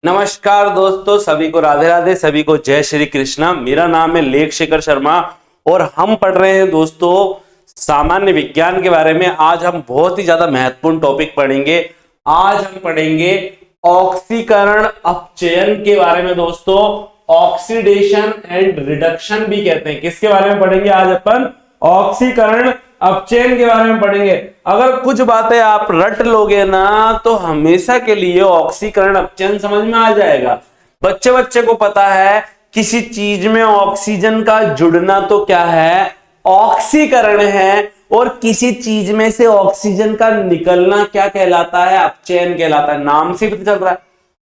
नमस्कार दोस्तों, सभी को राधे राधे, सभी को जय श्री कृष्णा। मेरा नाम है लेख शेखर शर्मा और हम पढ़ रहे हैं दोस्तों सामान्य विज्ञान के बारे में। आज हम बहुत ही ज्यादा महत्वपूर्ण टॉपिक पढ़ेंगे। आज हम पढ़ेंगे ऑक्सीकरण अपचयन के बारे में दोस्तों। ऑक्सीडेशन एंड रिडक्शन भी कहते हैं। किसके बारे में पढ़ेंगे आज अपन? ऑक्सीकरण अपचयन के बारे में पढ़ेंगे। अगर कुछ बातें आप रट लोगे ना तो हमेशा के लिए ऑक्सीकरण अपचयन समझ में आ जाएगा। बच्चे बच्चे को पता है किसी चीज में ऑक्सीजन का जुड़ना तो क्या है? ऑक्सीकरण है। और किसी चीज में से ऑक्सीजन का निकलना क्या कहलाता है? अपचयन कहलाता है। नाम से पता चल रहा है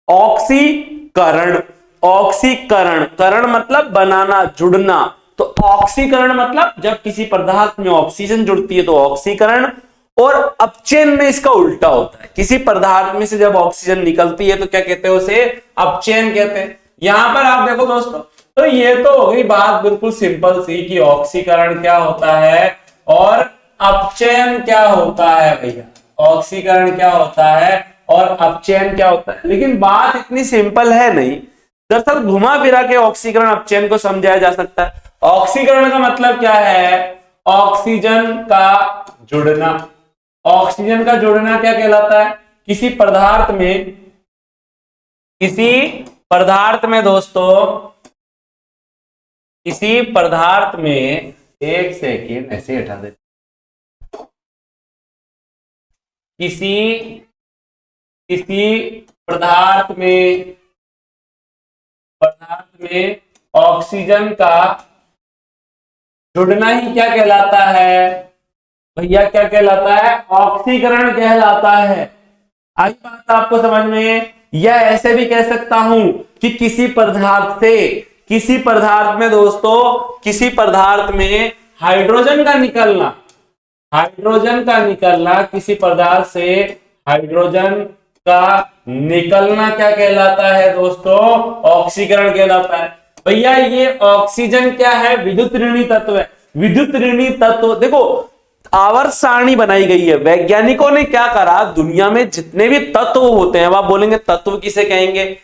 ऑक्सीकरण। ऑक्सीकरण, करण मतलब बनाना, जुड़ना। तो ऑक्सीकरण मतलब जब किसी पदार्थ में ऑक्सीजन जुड़ती है तो ऑक्सीकरण, और अपचयन में इसका उल्टा होता है। किसी पदार्थ में से जब ऑक्सीजन निकलती है तो क्या कहते हैं? उसे अपचयन कहते हैं। यहां पर आप देखो दोस्तों, तो ये तो हो गई बात बिल्कुल सिंपल सी कि ऑक्सीकरण क्या होता है और अपचयन क्या होता है। भैया ऑक्सीकरण क्या होता है और अपचयन क्या होता है, लेकिन बात इतनी सिंपल है नहीं। दरअसल घुमा फिरा के ऑक्सीकरण अपचयन को समझाया जा सकता है। ऑक्सीकरण का मतलब क्या है? ऑक्सीजन का जुड़ना। ऑक्सीजन का जुड़ना क्या कहलाता है? किसी पदार्थ में दोस्तों, किसी पदार्थ में, एक सेकेंड ऐसे हटा दे, किसी पदार्थ में ऑक्सीजन का जुड़ना ही क्या कहलाता है? भैया क्या कहलाता है? ऑक्सीकरण कहलाता है। आई बात आपको समझ में? या ऐसे भी कह सकता हूं कि किसी पदार्थ में दोस्तों, किसी पदार्थ में हाइड्रोजन का निकलना, किसी पदार्थ से हाइड्रोजन का निकलना क्या कहलाता है दोस्तों? ऑक्सीकरण कहलाता है। भैया ये ऑक्सीजन क्या है? विद्युत ऋणी तत्व है। विद्युत ऋणी तत्व, देखो आवर्त सारणी बनाई गई है। वैज्ञानिकों ने क्या करा, दुनिया में जितने भी तत्व होते हैं, अब आप बोलेंगे तत्व किसे कहेंगे?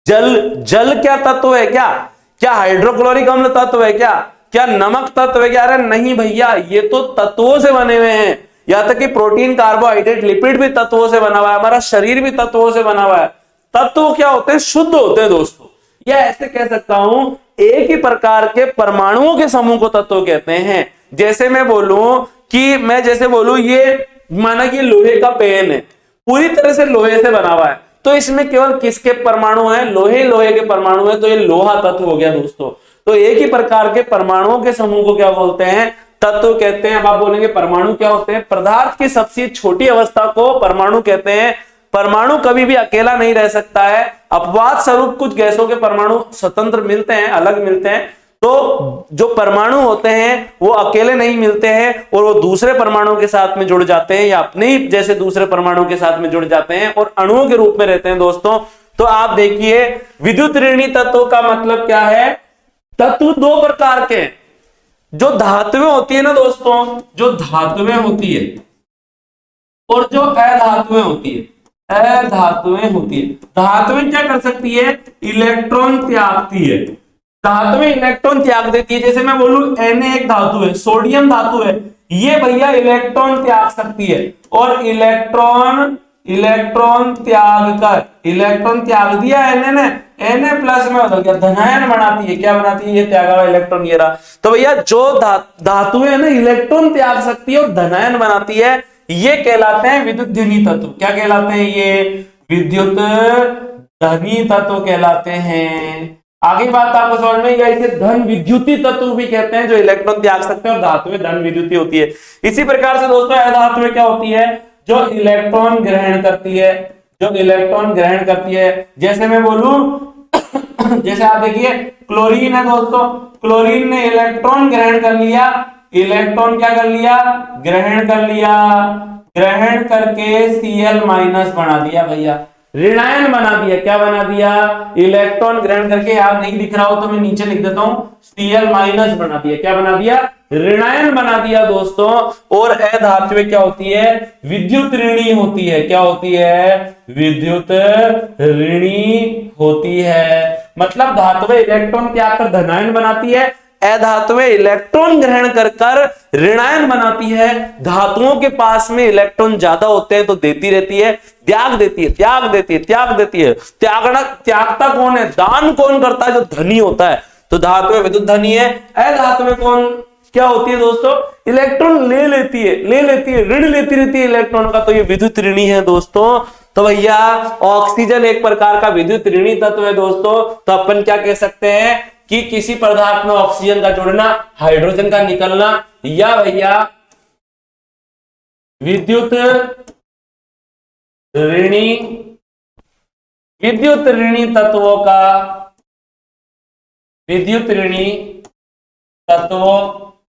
जल क्या तत्व है? क्या हाइड्रोक्लोरिक अम्ल तत्व है? क्या नमक तत्व है? क्या? अरे नहीं भैया, ये तो तत्वों से बने हुए हैं। यहां तक कि प्रोटीन, कार्बोहाइड्रेट, लिपिड भी तत्वों से बना हुआ है। हमारा शरीर भी तत्वों से बना हुआ है। तत्व क्या होते हैं? शुद्ध होते हैं दोस्तों। या ऐसे कह सकता हूं, एक ही प्रकार के परमाणुओं के समूह को तत्व कहते हैं। जैसे मैं बोलूं ये माना कि लोहे का पेन है, पूरी तरह से लोहे से बना हुआ है, तो इसमें केवल किसके परमाणु हैं? लोहे के परमाणु हैं, तो ये लोहा तत्व हो गया दोस्तों। तो एक ही प्रकार के परमाणुओं के समूह को क्या बोलते हैं? तत्व कहते हैं। अब आप बोलेंगे परमाणु क्या होते हैं? पदार्थ की सबसे छोटी अवस्था को परमाणु कहते हैं। परमाणु कभी भी अकेला नहीं रह सकता है। अपवाद स्वरूप कुछ गैसों के परमाणु स्वतंत्र मिलते हैं, अलग मिलते हैं। तो जो परमाणु होते हैं वो अकेले नहीं मिलते हैं और वो दूसरे परमाणु के साथ में जुड़ जाते हैं, या अपने ही जैसे दूसरे परमाणु के साथ में जुड़ जाते हैं और अणुओं के रूप में रहते हैं दोस्तों। तो आप देखिए, विद्युत ऋणी तत्व का मतलब क्या है? तत्व दो प्रकार के, जो धातुएं होती है ना दोस्तों, जो धातुएं होती है और जो अधातुएं होती है। धातुएं क्या कर सकती है? इलेक्ट्रॉन त्यागती है। धातुएं इलेक्ट्रॉन त्याग देती है। जैसे मैं बोलूं Na एक धातु है, सोडियम धातु है, ये भैया इलेक्ट्रॉन त्याग सकती है। और इलेक्ट्रॉन त्याग दिया Na प्लस में बदल गया, धनायन बनाती है। क्या बनाती है? ये त्यागा हुआ इलेक्ट्रॉन ये रहा। तो भैया जो धातुएं है ना, इलेक्ट्रॉन त्याग सकती है और धनायन बनाती है, ये कहलाते हैं विद्युत धनी तत्व। क्या कहलाते हैं? ये विद्युत धनी तत्व कहलाते हैं। आगे बात आपको समझ में, या इसे धन विद्युती तत्व भी कहते हैं, जो इलेक्ट्रॉन त्याग सकते हैं, और धातुएं धन विद्युती होती है। इसी प्रकार से दोस्तों अधातुएं क्या होती है? जो इलेक्ट्रॉन ग्रहण करती है। जैसे मैं बोलूं जैसे आप देखिए क्लोरीन है दोस्तों, क्लोरीन ने इलेक्ट्रॉन ग्रहण कर लिया। इलेक्ट्रॉन क्या कर लिया? ग्रहण कर लिया। ग्रहण करके Cl- बना दिया भैया। ऋणायन बना दिया। क्या बना दिया? इलेक्ट्रॉन ग्रहण करके, याद नहीं दिख रहा हो तो मैं नीचे लिख देता हूं, Cl माइनस बना दिया। क्या बना दिया? ऋणायन बना दिया दोस्तों। और अधात्विक क्या होती है? विद्युत ऋणी होती है। क्या होती है? विद्युत ऋणी होती है। मतलब धातुएं इलेक्ट्रॉन त्याग कर धनायन बनाती है, अधातुएं इलेक्ट्रॉन ग्रहण कर ऋणायन बनाती है। धातुओं के पास में इलेक्ट्रॉन ज्यादा होते हैं तो देती रहती है, त्याग देती है, त्याग देती है, त्याग देती है। त्यागता कौन है? दान कौन करता है? जो धनी होता है। तो धातुएं विद्युत धनी है। अधातुएं कौन क्या होती है दोस्तों? इलेक्ट्रॉन ले लेती है, ऋण लेती रहती है इलेक्ट्रॉन का, तो ये विद्युत ऋणी है दोस्तों। तो भैया ऑक्सीजन एक प्रकार का विद्युत ऋणी तत्व है दोस्तों। तो अपन क्या कह सकते हैं कि किसी पदार्थ में ऑक्सीजन का जुड़ना, हाइड्रोजन का निकलना, या भैया विद्युत ऋणी तत्वों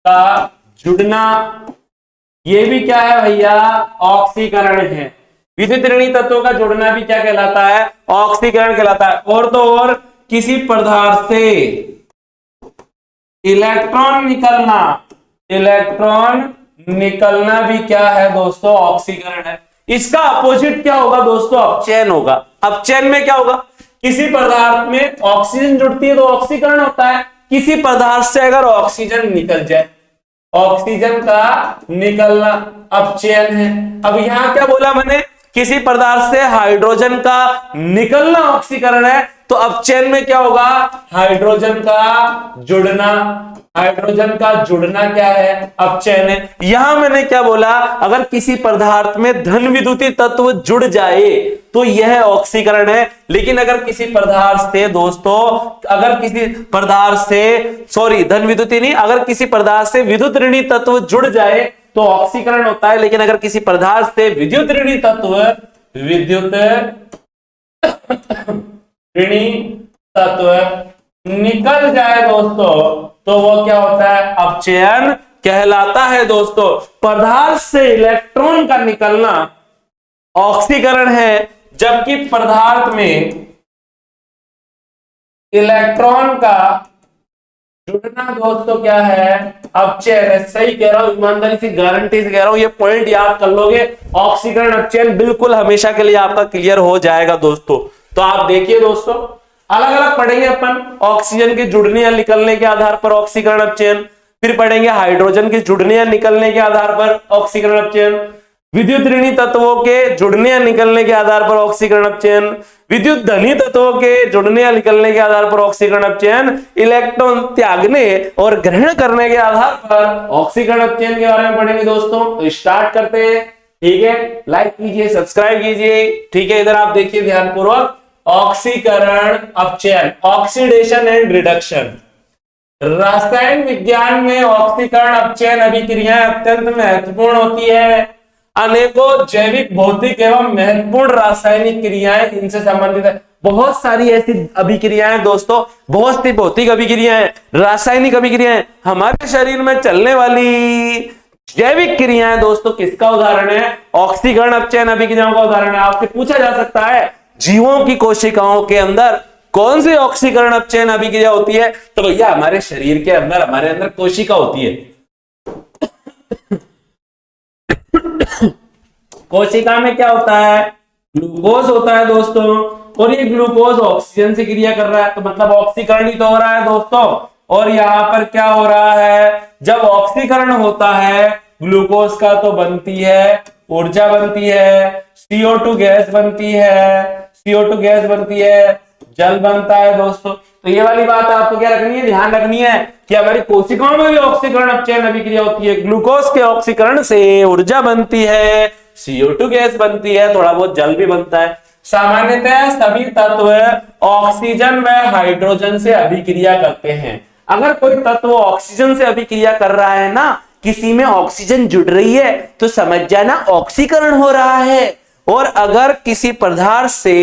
का जुड़ना, ये भी क्या है भैया? ऑक्सीकरण है। विद्युत ऋणी तत्वों का जुड़ना भी क्या कहलाता है? ऑक्सीकरण कहलाता है। और तो और किसी पदार्थ से इलेक्ट्रॉन निकलना भी क्या है दोस्तों? ऑक्सीकरण है। इसका अपोजिट क्या होगा दोस्तों? अपचयन होगा। अपचयन में क्या होगा? किसी पदार्थ में ऑक्सीजन जुड़ती है तो ऑक्सीकरण होता है। किसी पदार्थ से अगर ऑक्सीजन निकल जाए, ऑक्सीजन का निकलना अपचयन है। अब यहां क्या बोला मैंने? किसी पदार्थ से हाइड्रोजन का निकलना ऑक्सीकरण है, तो अपचयन में क्या होगा? हाइड्रोजन का जुड़ना। हाइड्रोजन का जुड़ना क्या है? अपचयन है। यहां मैंने क्या बोला? अगर किसी पदार्थ में धन विद्युतीय तत्व जुड़ जाए तो यह ऑक्सीकरण है। लेकिन अगर किसी पदार्थ से दोस्तों, धन विद्युतीय नहीं, अगर किसी पदार्थ से विद्युत ऋणी तत्व जुड़ जाए तो ऑक्सीकरण होता है। लेकिन अगर किसी पदार्थ से विद्युत ऋणी तत्व निकल जाए दोस्तों, तो वो क्या होता है? अपचयन कहलाता है दोस्तों। पदार्थ से इलेक्ट्रॉन का निकलना ऑक्सीकरण है, जबकि पदार्थ में इलेक्ट्रॉन का जुड़ना दोस्तों क्या है? अपचयन है। सही कह रहा हूं, ईमानदारी से गारंटी से कह रहा हूं, ये पॉइंट याद कर लोगे। ऑक्सीकरण अपचयन बिल्कुल हमेशा के लिए आपका क्लियर हो जाएगा दोस्तों। तो आप देखिए दोस्तों, अलग अलग पढ़ेंगे अपन। ऑक्सीजन के जुड़ने या निकलने के आधार पर ऑक्सीकरण अपचयन, फिर पढ़ेंगे हाइड्रोजन के जुड़ने या निकलने के आधार पर ऑक्सीकरण अपचयन, विद्युत ऋणी तत्वों के जुड़ने या निकलने के आधार पर ऑक्सीकरण अपचयन, विद्युत धनी तत्वों के जुड़ने या निकलने के आधार पर ऑक्सीकरण अपचयन, इलेक्ट्रॉन त्यागने और ग्रहण करने के आधार पर ऑक्सीकरण अपचयन के बारे में पढ़ेंगे दोस्तों। तो स्टार्ट करते हैं, ठीक है। लाइक कीजिए, सब्सक्राइब कीजिए, ठीक है। इधर आप देखिए ध्यानपूर्वक, ऑक्सीकरण अपचयन, ऑक्सीडेशन एंड रिडक्शन। रसायन विज्ञान में ऑक्सीकरण अपचयन अभिक्रियाएं अत्यंत महत्वपूर्ण होती है। अनेकों जैविक, भौतिक एवं महत्वपूर्ण रासायनिक क्रियाएं इनसे संबंधित है। बहुत सारी ऐसी अभिक्रियाएं दोस्तों, बहुत सी भौतिक अभिक्रियाएं, रासायनिक अभिक्रियाएं, हमारे शरीर में चलने वाली जैविक क्रियाएं दोस्तों किसका उदाहरण है? ऑक्सीकरण अपचयन अभिक्रियाओं का उदाहरण है। आपसे पूछा जा सकता है जीवों की कोशिकाओं के अंदर कौन सी ऑक्सीकरण अपचयन अभिक्रिया होती है? तो भैया हमारे शरीर के अंदर, हमारे अंदर कोशिका होती है। कोशिका में क्या होता है? ग्लूकोज होता है दोस्तों, और ये ग्लूकोज ऑक्सीजन से क्रिया कर रहा है, तो मतलब ऑक्सीकरण ही तो हो रहा है दोस्तों। और यहाँ पर क्या हो रहा है? जब ऑक्सीकरण होता है ग्लूकोज का, तो बनती है ऊर्जा, बनती है CO2 गैस, बनती है CO2 गैस, बनती है जल, बनता है दोस्तों। तो ये वाली बात आपको क्या रखनी है? ध्यान रखनी है कि हमारी कोशिकाओं में भी ऑक्सीकरण अपचयन अभिक्रिया होती है। ग्लूकोज के ऑक्सीकरण से ऊर्जा बनती है, CO2 गैस बनती है, थोड़ा बहुत जल भी बनता है। सामान्यतः सभी तत्व ऑक्सीजन व हाइड्रोजन से अभिक्रिया करते हैं। अगर कोई तत्व ऑक्सीजन से अभिक्रिया कर रहा है ना, किसी में ऑक्सीजन जुड़ रही है, तो समझ जाना ऑक्सीकरण हो रहा है। और अगर किसी पदार्थ से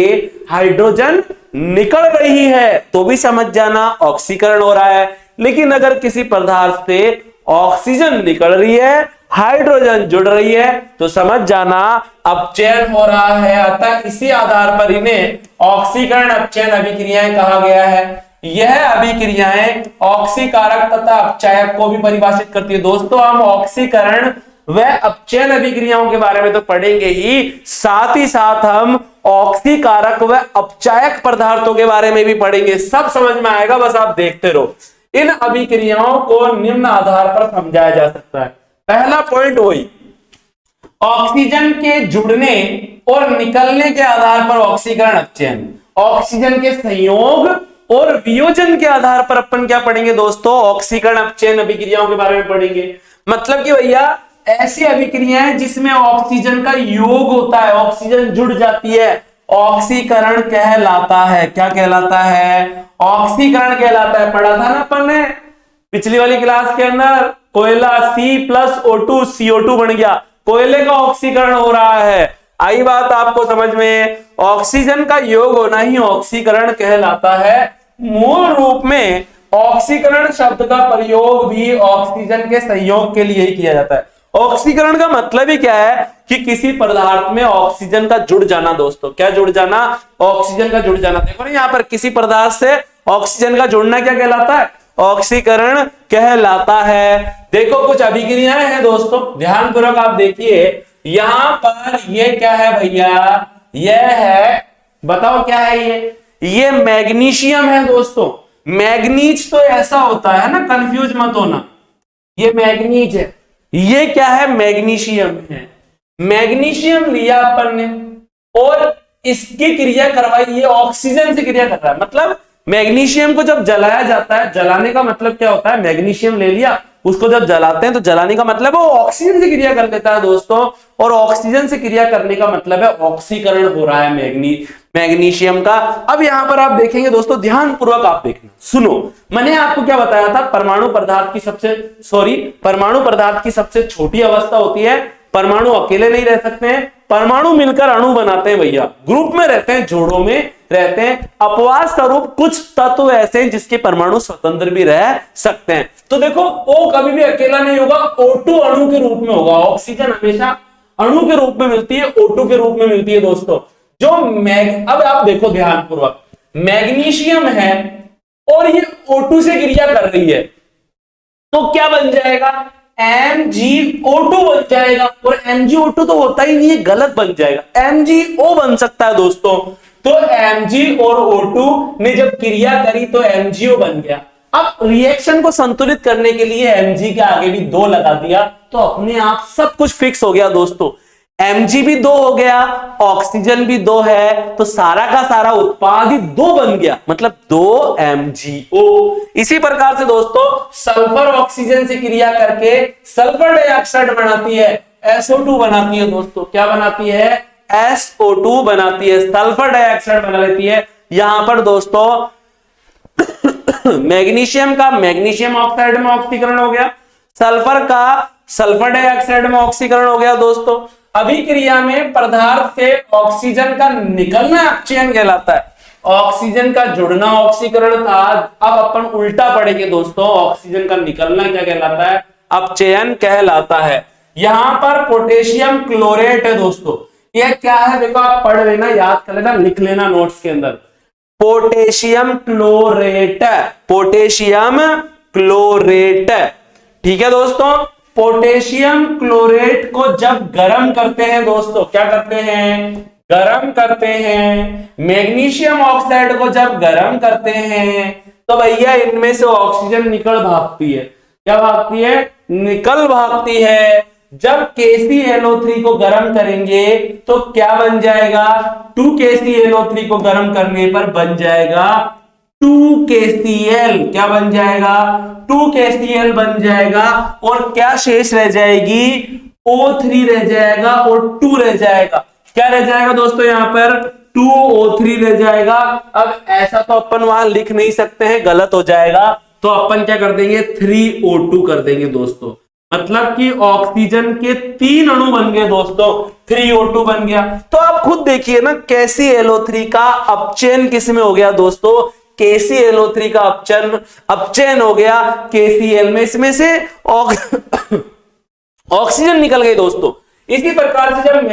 हाइड्रोजन निकल रही है तो भी समझ जाना ऑक्सीकरण हो रहा है। लेकिन अगर किसी पदार्थ से ऑक्सीजन निकल रही है, हाइड्रोजन जुड़ रही है, तो समझ जाना अपचयन हो रहा है। अतः इसी आधार पर इन्हें ऑक्सीकरण अपचयन अभिक्रियाएं कहा गया है। यह अभिक्रियाएं ऑक्सीकारक तथा अपचायक को भी परिभाषित करती है। दोस्तों हम ऑक्सीकरण व अपचयन अभिक्रियाओं के बारे में तो पढ़ेंगे ही साथ हम ऑक्सीकारक व अपचायक पदार्थों के बारे में भी पढ़ेंगे। सब समझ में आएगा, बस आप देखते रहो। इन अभिक्रियाओं को निम्न आधार पर समझाया जा सकता है। पहला पॉइंट वही, ऑक्सीजन के जुड़ने और निकलने के आधार पर ऑक्सीकरण अपचयन, ऑक्सीजन के संयोग और वियोजन के आधार पर अपन क्या पढ़ेंगे दोस्तों, ऑक्सीकरण अपचयन अभिक्रियाओं के बारे में पढ़ेंगे। मतलब कि भैया ऐसी अभिक्रियाएं जिसमें ऑक्सीजन का योग होता है, ऑक्सीजन जुड़ जाती है, ऑक्सीकरण कहलाता है। क्या कहलाता है, ऑक्सीकरण कहलाता है। पढ़ा था ना अपन ने पिछली वाली क्लास के अंदर, कोयला C+O2 CO2 बन गया, कोयले का ऑक्सीकरण हो रहा है। आई बात आपको समझ में, ऑक्सीजन का योग होना ही ऑक्सीकरण कहलाता है। मूल रूप में ऑक्सीकरण शब्द का प्रयोग भी ऑक्सीजन के संयोग के लिए ही किया जाता है। ऑक्सीकरण का मतलब ही क्या है कि किसी पदार्थ में ऑक्सीजन का जुड़ जाना। दोस्तों क्या जुड़ जाना, ऑक्सीजन का जुड़ जाना। देखो ना यहाँ पर किसी पदार्थ से ऑक्सीजन का जुड़ना क्या कहलाता है, ऑक्सीकरण कहलाता है। देखो कुछ अभिक्रियाएं हैं दोस्तों, ध्यान पूर्वक आप देखिए। यहां पर ये क्या है भैया, यह है, बताओ क्या है ये मैग्नीशियम है दोस्तों। मैग्नीज तो ऐसा होता है ना, कंफ्यूज मत होना, ये मैग्नीज है। ये क्या है, मैग्नीशियम है। मैग्नीशियम लिया अपन ने और इसकी क्रिया करवाई, ये ऑक्सीजन से क्रिया कर रहा है। मतलब मैग्नीशियम को जब जलाया जाता है, जलाने का मतलब क्या होता है, मैग्नीशियम ले लिया, उसको जब जलाते हैं तो जलाने का मतलब वो ऑक्सीजन से क्रिया कर लेता है दोस्तों। और ऑक्सीजन से क्रिया करने का मतलब है ऑक्सीकरण हो रहा है मैग्नीशियम का। अब यहां पर आप देखेंगे दोस्तों, ध्यान पूर्वक आप देखना, सुनो। मैंने आपको क्या बताया था, परमाणु पदार्थ की सबसे छोटी अवस्था होती है। परमाणु अकेले नहीं रह सकते हैं, परमाणु मिलकर अणु बनाते हैं भैया, ग्रुप में रहते हैं, जोड़ों में रहते हैं। अपवाद स्वरूप कुछ तत्व ऐसे हैं जिसके परमाणु स्वतंत्र भी रह सकते हैं। तो देखो O कभी भी अकेला नहीं होगा, O2 अणु के रूप में होगा। ऑक्सीजन हमेशा अणु के रूप में मिलती है, O2 के रूप में मिलती है दोस्तों। जो अब आप देखो ध्यान पूर्वक, मैग्नीशियम है और ये O2 से क्रिया कर रही है, तो क्या बन जाएगा, MgO2 बन जाएगा। और MgO2 तो होता ही नहीं है, गलत बन जाएगा, MgO बन सकता है दोस्तों। तो Mg और O2 ने जब क्रिया करी तो MgO बन गया। अब रिएक्शन को संतुलित करने के लिए Mg के आगे भी 2 लगा दिया, तो अपने आप सब कुछ फिक्स हो गया दोस्तों। Mg भी 2 हो गया, ऑक्सीजन भी 2 है, तो सारा का सारा उत्पाद ही 2 बन गया, मतलब 2 MgO। इसी प्रकार से दोस्तों सल्फर ऑक्सीजन से क्रिया करके सल्फर डाइऑक्साइड बनाती है, SO2 बनाती है दोस्तों। क्या बनाती है, SO2 बनाती है, सल्फर डाइऑक्साइड बना लेती है। यहां पर दोस्तों मैग्नीशियम का मैग्नीशियम ऑक्साइड में ऑक्सीकरण हो गया, सल्फर का सल्फर डाइऑक्साइड में ऑक्सीकरण हो गया दोस्तों। अभिक्रिया में पदार्थ से ऑक्सीजन का निकलना अपचयन कहलाता है, ऑक्सीजन का जुड़ना ऑक्सीकरण था। अब अपन उल्टा पढ़ेंगे दोस्तों, ऑक्सीजन का निकलना क्या कहलाता है, अपचयन कहलाता है। यहां पर पोटेशियम क्लोरेट है दोस्तों। यह क्या है, देखो आप पढ़ लेना, याद कर लेना, लिख लेना नोट्स के अंदर। पोटेशियम क्लोरेट, पोटेशियम क्लोरेट, ठीक है दोस्तों। पोटेशियम क्लोरेट को जब गर्म करते हैं दोस्तों, क्या करते हैं, गर्म करते हैं। मैग्नीशियम ऑक्साइड को जब गर्म करते हैं तो भैया इनमें से ऑक्सीजन निकल भागती है। क्या भागती है, निकल भागती है। जब KClO3 को गर्म करेंगे तो क्या बन जाएगा, 2KClO3 को गर्म करने पर बन जाएगा 2KCl। क्या बन जाएगा, 2KCl बन जाएगा। और क्या शेष रह जाएगी, O3 रह जाएगा और 2 रह जाएगा। क्या रह जाएगा दोस्तों, यहां पर 2O3 रह जाएगा। अब ऐसा तो अपन वहां लिख नहीं सकते हैं, गलत हो जाएगा, तो अपन क्या कर देंगे, 3O2 कर देंगे दोस्तों। मतलब कि ऑक्सीजन के 3 अणु बन गए दोस्तों, 3O2 बन गया। तो आप खुद देखिए ना, KClO3 का अपचयन किस में हो गया दोस्तों, KClO3 का अपचयन हो गया KCl में, इसमें से ऑक्सीजन निकल गई दोस्तों। इसी प्रकार से जब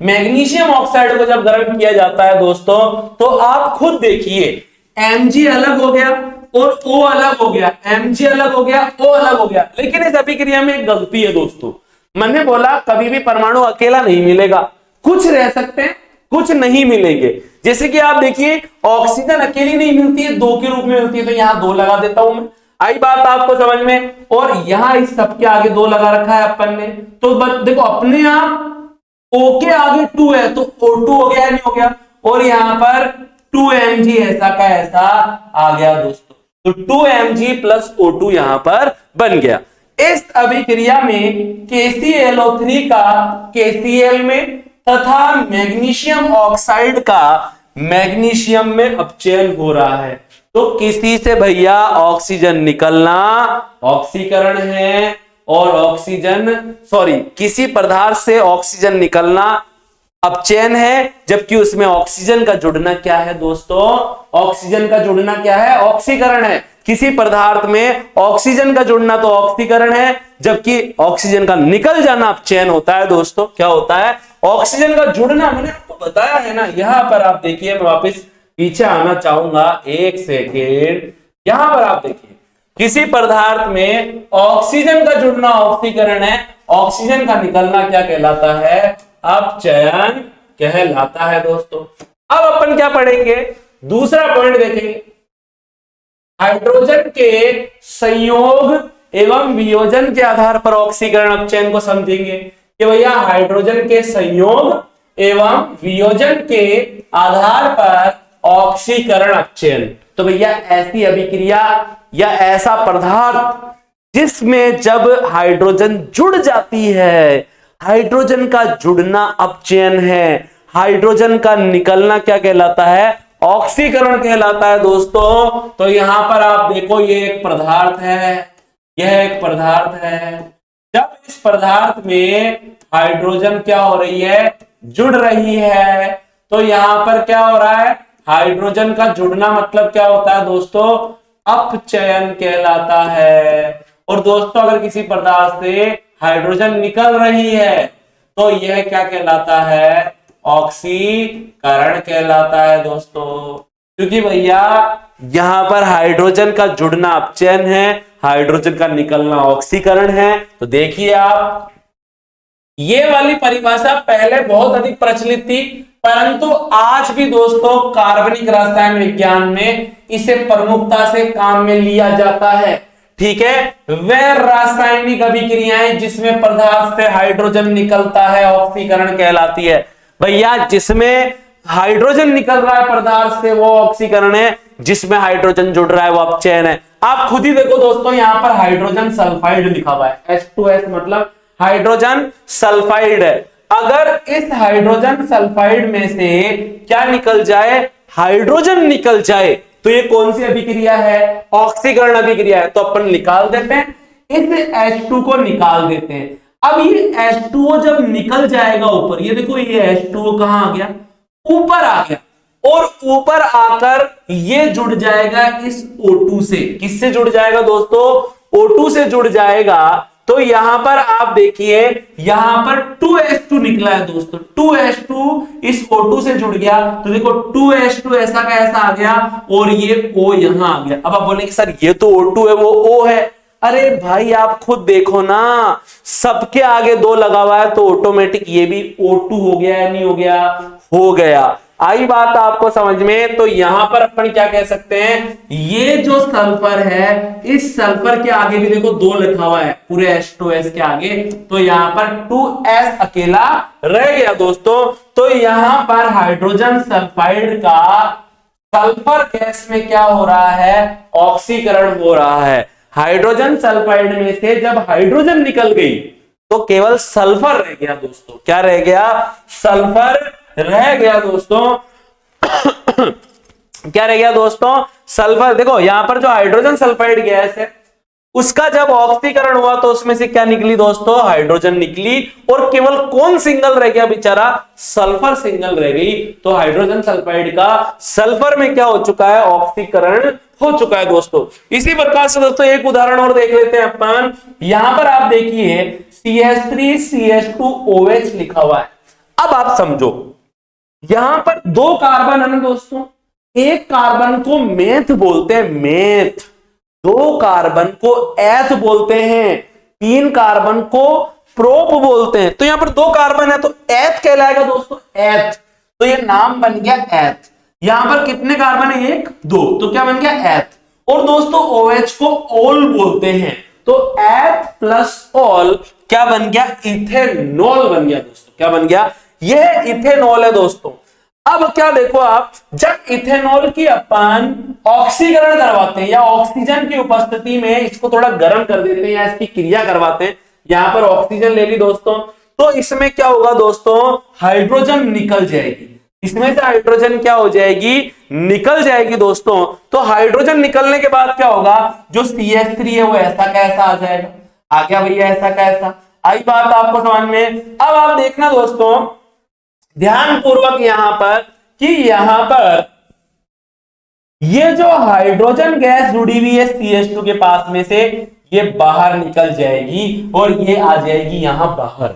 मैग्नीशियम ऑक्साइड को जब गर्म किया जाता है दोस्तों, तो आप खुद देखिए Mg अलग हो गया और O अलग हो गया, Mg अलग हो गया, O अलग हो गया। लेकिन इस अभिक्रिया में एक गलती है दोस्तों, मैंने बोला कभी भी परमाणु अकेला नहीं मिलेगा, कुछ रह सकते हैं कुछ नहीं मिलेंगे। जैसे कि आप देखिए ऑक्सीजन अकेली नहीं मिलती है, दो के रूप में मिलती है, तो यहां दो लगा देता हूं मैं, आई बात आपको समझ में। और यहां इस सबके आगे दो लगा रखा है अपन ने, तो देखो अपने आप O के आगे 2 है तो O2 हो गया नहीं हो गया, और यहां पर 2Mg ऐसा का ऐसा आ गया दोस्तों, तो 2Mg प्लस O2 यहां पर बन गया। इस अभिक्रिया में KClO3 का KCl में तथा मैग्नीशियम ऑक्साइड का मैग्नीशियम में अपचयन हो रहा है। तो किसी से भैया ऑक्सीजन निकलना ऑक्सीकरण है, और किसी पदार्थ से ऑक्सीजन निकलना अपचयन है, जबकि उसमें ऑक्सीजन का जुड़ना क्या है दोस्तों, ऑक्सीजन का जुड़ना क्या है, ऑक्सीकरण है। किसी पदार्थ में ऑक्सीजन का जुड़ना तो ऑक्सीकरण है, जबकि ऑक्सीजन का निकल जाना अपचयन होता है दोस्तों। क्या होता है, ऑक्सीजन का जुड़ना मैंने आपको बताया है ना। यहां पर आप देखिए, मैं वापस पीछे आना चाहूंगा एक सेकेंड, यहां पर आप देखिए किसी पदार्थ में ऑक्सीजन का जुड़ना ऑक्सीकरण है, ऑक्सीजन का निकलना क्या कहलाता है, अपचयन कहलाता है दोस्तों। अब अपन क्या पढ़ेंगे, दूसरा पॉइंट देखेंगे, हाइड्रोजन के संयोग एवं वियोजन के आधार पर ऑक्सीकरण अपचयन को समझेंगे कि भैया हाइड्रोजन के संयोग एवं वियोजन के आधार पर ऑक्सीकरण अपचयन। तो भैया ऐसी अभिक्रिया या ऐसा पदार्थ जिसमें जब हाइड्रोजन जुड़ जाती है, हाइड्रोजन का जुड़ना अपचयन है, हाइड्रोजन का निकलना क्या कहलाता है, ऑक्सीकरण कहलाता है दोस्तों। तो यहां पर आप देखो ये एक पदार्थ है, यह एक पदार्थ है। जब इस पदार्थ में हाइड्रोजन क्या हो रही है, जुड़ रही है, तो यहां पर क्या हो रहा है, हाइड्रोजन का जुड़ना मतलब क्या होता है दोस्तों, अपचयन कहलाता है। और दोस्तों अगर किसी पदार्थ से हाइड्रोजन निकल रही है तो यह क्या कहलाता है, ऑक्सीकरण कहलाता है दोस्तों। क्योंकि भैया यहां पर हाइड्रोजन का जुड़ना अपचयन है, हाइड्रोजन का निकलना ऑक्सीकरण है। तो देखिए आप, ये वाली परिभाषा पहले बहुत अधिक प्रचलित थी, परंतु आज भी दोस्तों कार्बनिक रसायन विज्ञान में इसे प्रमुखता से काम में लिया जाता है। ठीक है, वह रासायनिक अभिक्रियाएं जिसमें पदार्थ से हाइड्रोजन निकलता है ऑक्सीकरण कहलाती है। भैया जिसमें हाइड्रोजन निकल रहा है पदार्थ से वो ऑक्सीकरण है, जिसमें हाइड्रोजन जुड़ रहा है वो अपचयन है। आप खुद ही देखो दोस्तों, यहां पर हाइड्रोजन सल्फाइड लिखा हुआ है, H2S मतलब हाइड्रोजन सल्फाइड है। अगर इस हाइड्रोजन सल्फाइड में से क्या निकल जाए, हाइड्रोजन निकल जाए, तो ये कौन सी अभिक्रिया है, ऑक्सीकरण अभिक्रिया है। तो अपन निकाल देते हैं, इस H2 को निकाल देते हैं। अब ये H2O जब निकल जाएगा ऊपर, ये देखो ये H2O कहां आ गया, ऊपर आ गया, और ऊपर आकर ये जुड़ जाएगा इस O2 से। किससे जुड़ जाएगा दोस्तों, O2 से जुड़ जाएगा। तो यहां पर आप देखिए, यहां पर 2H2 निकला है दोस्तों, 2H2 इस O2 से जुड़ गया, तो देखो 2H2 ऐसा का ऐसा आ गया, और ये O यहां आ गया। अब आप बोलेंगे सर ये तो O2 है वो O है। अरे भाई आप खुद देखो ना, सबके आगे दो लगा हुआ है, तो ऑटोमेटिक ये भी O2 हो गया या नहीं हो गया, हो गया। आई बात आपको समझ में। तो यहां पर अपन क्या कह सकते हैं, ये जो सल्फर है, इस सल्फर के आगे भी देखो दो लिखा हुआ है पूरे H2S के आगे, तो यहां पर 2S अकेला रह गया दोस्तों। तो यहां पर हाइड्रोजन सल्फाइड का सल्फर गैस में क्या हो रहा है, ऑक्सीकरण हो रहा है। हाइड्रोजन सल्फाइड में से जब हाइड्रोजन निकल गई तो केवल सल्फर रह गया दोस्तों। क्या रह गया, सल्फर रह गया दोस्तों। क्या रह गया दोस्तों, सल्फर। देखो यहां पर जो हाइड्रोजन सल्फाइड गैस है उसका जब ऑक्सीकरण हुआ तो उसमें से क्या निकली दोस्तों, हाइड्रोजन निकली, और केवल कौन सिंगल रह गया बेचारा, सल्फर सिंगल रह गई। तो हाइड्रोजन सल्फाइड का सल्फर में क्या हो चुका है, ऑक्सीकरण हो चुका है दोस्तों। इसी प्रकार से दोस्तों एक उदाहरण और देख लेते हैं अपन। यहां पर आप देखिए CH3CH2OH लिखा हुआ है। अब आप समझो, यहां पर दो कार्बन है ना दोस्तों, एक कार्बन को मेथ बोलते हैं, मेथ, दो कार्बन को एथ बोलते हैं, तीन कार्बन को प्रोप बोलते हैं। तो यहां पर दो कार्बन है तो एथ कहलाएगा दोस्तों, एथ। तो ये नाम बन गया एथ। यहां पर कितने कार्बन है, एक, दो, तो क्या बन गया, एथ। और दोस्तों OH को ओल बोलते हैं, तो एथ प्लस ओल क्या बन गया, इथेनॉल बन गया दोस्तों। क्या बन गया, यह इथेनॉल है दोस्तों। अब क्या देखो आप, जब इथेनॉल की अपन ऑक्सीकरण करवाते हैं या ऑक्सीजन की उपस्थिति में इसको थोड़ा गर्म कर देते हैं या इसकी क्रिया करवाते हैं, यहां पर ऑक्सीजन ले ली दोस्तों, तो इसमें क्या होगा दोस्तों, हाइड्रोजन निकल जाएगी। इसमें से हाइड्रोजन क्या हो जाएगी, निकल जाएगी दोस्तों। तो हाइड्रोजन निकलने के बाद क्या होगा, जो CH3 है वो ऐसा कैसा आ जाएगा, आ गया भैया ऐसा कैसा, आई बात आपको समझ में। अब आप देखना दोस्तों ध्यान पूर्वक यहां पर कि यहां पर ये जो हाइड्रोजन गैस जुड़ी हुई है CH2 के पास में से, ये बाहर निकल जाएगी और ये आ जाएगी यहां बाहर।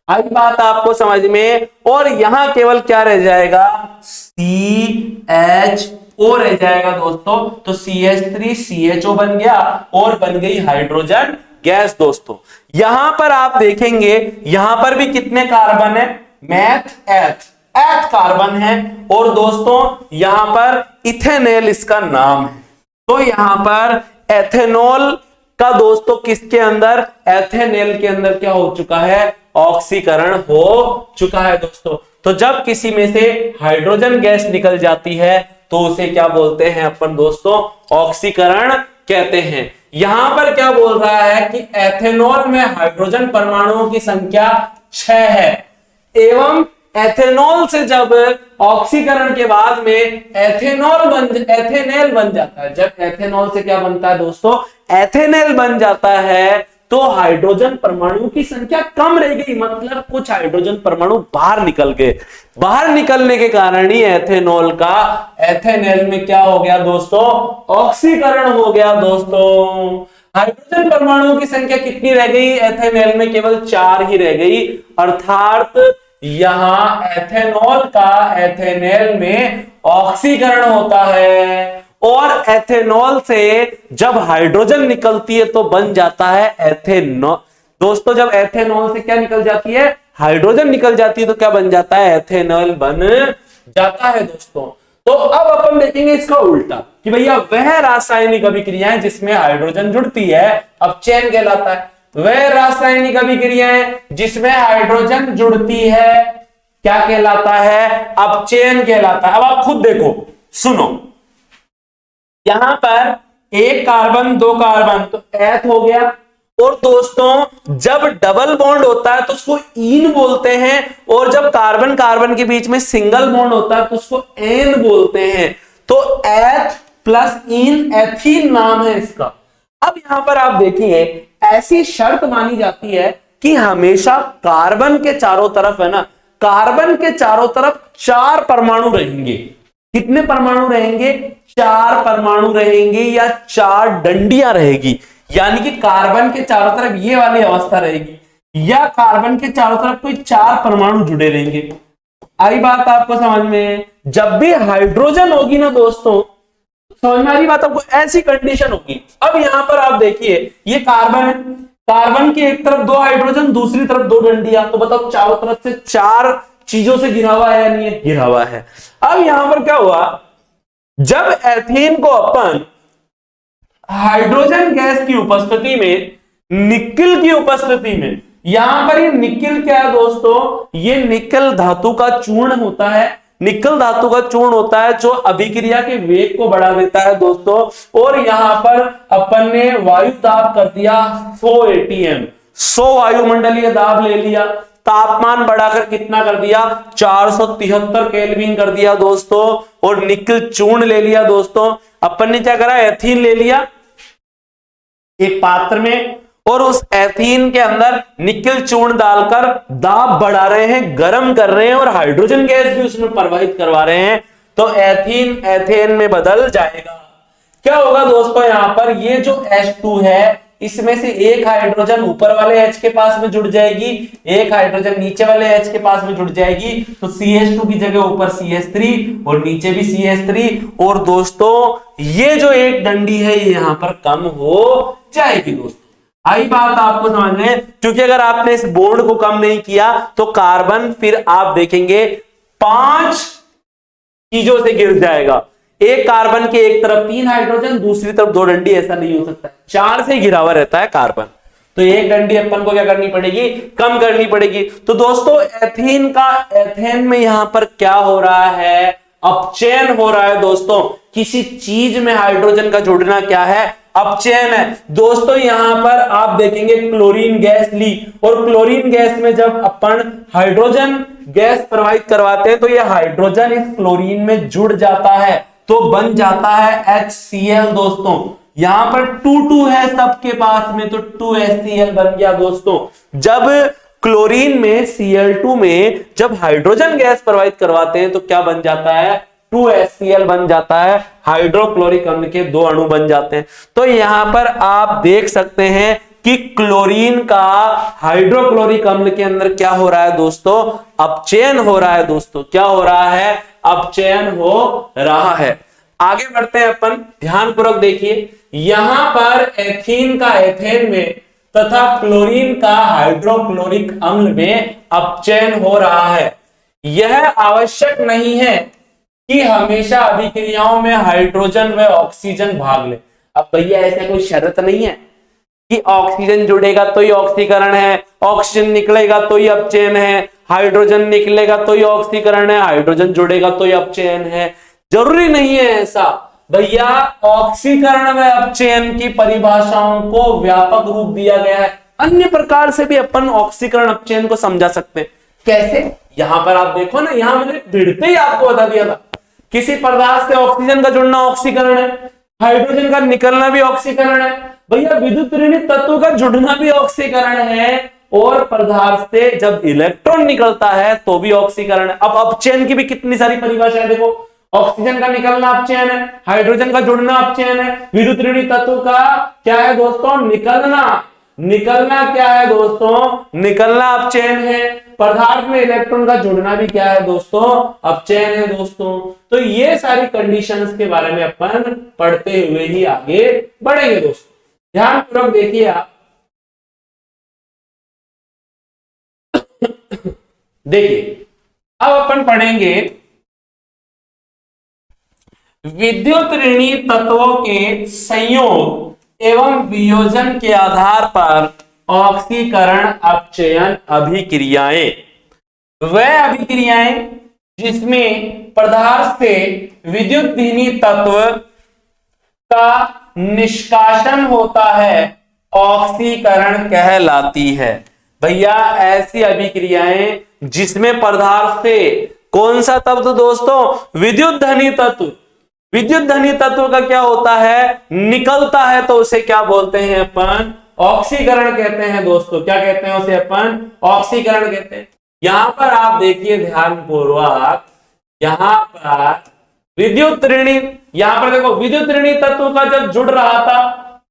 आई बात आपको समझ में। और यहां केवल क्या रह जाएगा, CHO रह जाएगा दोस्तों। तो CH3CHO बन गया और बन गई हाइड्रोजन गैस दोस्तों। यहां पर आप देखेंगे यहां पर भी कितने कार्बन है, मैथ एथ, एथ कार्बन है, और दोस्तों यहां पर इथेनॉल इसका नाम है। तो यहां पर एथेनॉल का दोस्तों किसके अंदर, एथेनॉल के अंदर क्या हो चुका है, ऑक्सीकरण हो चुका है दोस्तों। तो जब किसी में से हाइड्रोजन गैस निकल जाती है तो उसे क्या बोलते हैं अपन दोस्तों, ऑक्सीकरण कहते हैं। यहां पर क्या बोल रहा है कि एथेनॉल में हाइड्रोजन परमाणुओं की संख्या 6 है, एवं एथेनॉल से जब ऑक्सीकरण के बाद में एथेनॉल बन जाता है, जब एथेनॉल से क्या बनता है दोस्तों, एथेनॉल बन जाता है, तो हाइड्रोजन परमाणु की संख्या कम रह गई, मतलब कुछ हाइड्रोजन परमाणु बाहर निकल गए। बाहर निकलने के कारण ही एथेनॉल में क्या हो गया दोस्तों, ऑक्सीकरण हो गया दोस्तों। हाइड्रोजन परमाणुओं की संख्या कितनी रह गई, एथेनॉल में केवल 4 ही रह गई, अर्थात यहां एथेनॉल में ऑक्सीकरण होता है। और एथेनॉल से जब हाइड्रोजन निकलती है तो बन जाता है एथेनॉल दोस्तों। जब एथेनॉल से क्या निकल जाती है, हाइड्रोजन निकल जाती है, तो क्या बन जाता है, एथेनॉल बन जाता है दोस्तों। तो अब अपन देखेंगे इसका उल्टा कि भैया वह रासायनिक अभिक्रियाएं जिसमें हाइड्रोजन जुड़ती है, अब चेन कहलाता है। वह रासायनिक अभिक्रियाएं जिसमें हाइड्रोजन जुड़ती है क्या कहलाता है, अब चेन कहलाता है। अब आप खुद देखो, सुनो, यहां पर एक कार्बन, दो कार्बन, तो एथ हो गया। और दोस्तों जब डबल बॉन्ड होता है तो उसको ईन बोलते हैं, और जब कार्बन कार्बन के बीच में सिंगल बॉन्ड होता है तो उसको एन बोलते हैं। तो एथ प्लस ईन, एथीन नाम है इसका। अब यहां पर आप देखिए ऐसी शर्त मानी जाती है कि हमेशा कार्बन के चारों तरफ है ना, कार्बन के चारों तरफ 4 परमाणु रहेंगे। कितने परमाणु रहेंगे, 4 परमाणु रहेंगे या 4 डंडियां रहेगी। यानी कि कार्बन के चारों तरफ ये वाली अवस्था रहेगी या कार्बन के चारों तरफ कोई 4 परमाणु जुड़े रहेंगे। आई बात आपको समझ में। जब भी हाइड्रोजन होगी ना दोस्तों, समझ में आ रही बात आपको, ऐसी कंडीशन होगी। अब यहां पर आप देखिए ये कार्बन है, कार्बन की एक तरफ 2 हाइड्रोजन, दूसरी तरफ 2 डंडियां, तो बताओ चारों तरफ से 4 चीजों से घिरा हुआ है या नहीं है, घिरा हुआ है। अब यहां पर क्या हुआ, जब एथीन को अपन हाइड्रोजन गैस की उपस्थिति में, निकिल की उपस्थिति में, यहां पर ये निकिल क्या है दोस्तों, ये निकिल धातु का चूर्ण होता है। निकल धातु का चूर्ण होता है जो अभिक्रिया के वेग को बढ़ा देता है दोस्तों। और यहां पर अपन ने वायु दाब कर दिया 100 atm, 100 वायुमंडलीय दाब ले लिया। तापमान बढ़ाकर कितना कर दिया, 473 केल्विन कर दिया दोस्तों। और निकल चूर्ण ले लिया दोस्तों। अपन ने क्या करा, एथीन ले लिया, एक पात्र में और उस एथीन के अंदर निकिल चूर्ण डालकर दाब बढ़ा रहे हैं, गर्म कर रहे हैं और हाइड्रोजन गैस भी उसमें प्रवाहित करवा रहे हैं, तो एथीन एथेन में बदल जाएगा। क्या होगा दोस्तों, यहां पर ये जो H2 है इसमें से एक हाइड्रोजन ऊपर वाले H के पास में जुड़ जाएगी, एक हाइड्रोजन नीचे वाले H के पास में जुड़ जाएगी, तो CH2 की जगह ऊपर CH3 और नीचे भी CH3, और दोस्तों ये जो एक डंडी है ये यहां पर कम हो जाएगी। दोस्तों आई बात आपको समझ में, क्योंकि अगर आपने इस बॉन्ड को कम नहीं किया तो कार्बन फिर आप देखेंगे 5 चीजों से गिर जाएगा। एक कार्बन के एक तरफ 3 हाइड्रोजन, दूसरी तरफ 2 डंडी, ऐसा नहीं हो सकता, 4 से घिरा हुआ रहता है कार्बन, तो एक डंडी अपन को क्या करनी पड़ेगी, कम करनी पड़ेगी। तो दोस्तों एथीन का एथेन में यहां पर क्या हो रहा है, अपचयन हो रहा है। दोस्तों किसी चीज में हाइड्रोजन का जुड़ना क्या है, अपचयन है। दोस्तों यहां पर आप देखेंगे क्लोरीन गैस ली, और क्लोरीन गैस में जब अपन हाइड्रोजन गैस प्रवाहित करवाते हैं तो यह हाइड्रोजन इस क्लोरीन में जुड़ जाता है, तो बन जाता है HCl। दोस्तों यहां पर 2 है सबके पास में, तो 2HCl बन गया। दोस्तों जब क्लोरीन में Cl2 में जब हाइड्रोजन गैस प्रवाहित करवाते हैं तो क्या बन जाता है, 2HCl बन जाता है, हाइड्रोक्लोरिक अम्ल के 2 अणु बन जाते हैं। तो यहां पर आप देख सकते हैं कि क्लोरीन का हाइड्रोक्लोरिक अम्ल के अंदर क्या हो रहा है दोस्तों, अपचयन हो रहा है। दोस्तों क्या हो रहा है, अपचयन हो रहा है। आगे बढ़ते हैं अपन, ध्यानपूर्वक देखिए, यहां पर एथीन का एथेन में तथा क्लोरीन का हाइड्रोक्लोरिक अम्ल में अपचयन हो रहा है। यह आवश्यक नहीं है कि हमेशा अभिक्रियाओं में हाइड्रोजन व ऑक्सीजन भाग ले। अब भैया ऐसा कोई शर्त नहीं है कि ऑक्सीजन जुड़ेगा तो ही ऑक्सीकरण है, ऑक्सीजन निकलेगा तो ही अपचयन है, हाइड्रोजन निकलेगा तो ही ऑक्सीकरण है, हाइड्रोजन जुड़ेगा तो ही अपचयन है, जरूरी नहीं है ऐसा। भैया ऑक्सीकरण व अपचयन की परिभाषाओं को व्यापक रूप दिया गया है, अन्य प्रकार से भी अपन ऑक्सीकरण अपचयन को समझा सकते हैं। कैसे, यहां पर आप देखो ना, यहां मैंने भिड़ते ही आपको बता दिया था, किसी पदार्थ से ऑक्सीजन का जुड़ना ऑक्सीकरण है, हाइड्रोजन का निकलना भी ऑक्सीकरण है, भैया विद्युत ऋणी तत्व का जुड़ना भी ऑक्सीकरण है, और पदार्थ से जब इलेक्ट्रॉन निकलता है तो भी ऑक्सीकरण है। अब अपचयन की भी कितनी सारी परिभाषाएं देखो, ऑक्सीजन का निकलना अपचयन है, हाइड्रोजन का जुड़ना अपचयन है, विद्युत ऋणी तत्व का क्या है दोस्तों, निकलना, निकलना क्या है दोस्तों, निकलना अपचयन है, पदार्थ में इलेक्ट्रॉन का जुड़ना भी क्या है दोस्तों, अपचयन है। दोस्तों तो ये सारी कंडीशंस के बारे में अपन पढ़ते हुए ही आगे बढ़ेंगे। दोस्तों ध्यानपूर्वक देखिए आप, देखिए अब अपन पढ़ेंगे विद्युत ऋणी तत्वों के संयोग एवं वियोजन के आधार पर ऑक्सीकरण अपचयन अभिक्रियाएं। वह अभिक्रियाएं जिसमें पदार्थ से विद्युत ऋणी तत्व का निष्कासन होता है ऑक्सीकरण कहलाती है। भैया ऐसी अभिक्रियाएं जिसमें पदार्थ से कौन सा तत्व दोस्तों, विद्युत धनी तत्व, विद्युत धनी तत्व का क्या होता है, निकलता है, तो उसे क्या बोलते हैं अपन, ऑक्सीकरण कहते हैं। दोस्तों क्या कहते हैं उसे अपन, ऑक्सीकरण कहते हैं। यहां पर आप देखिए ध्यानपूर्वक, यहां पर विद्युत ऋणी, यहां पर देखो विद्युत ऋणी तत्व का जब जुड़ रहा था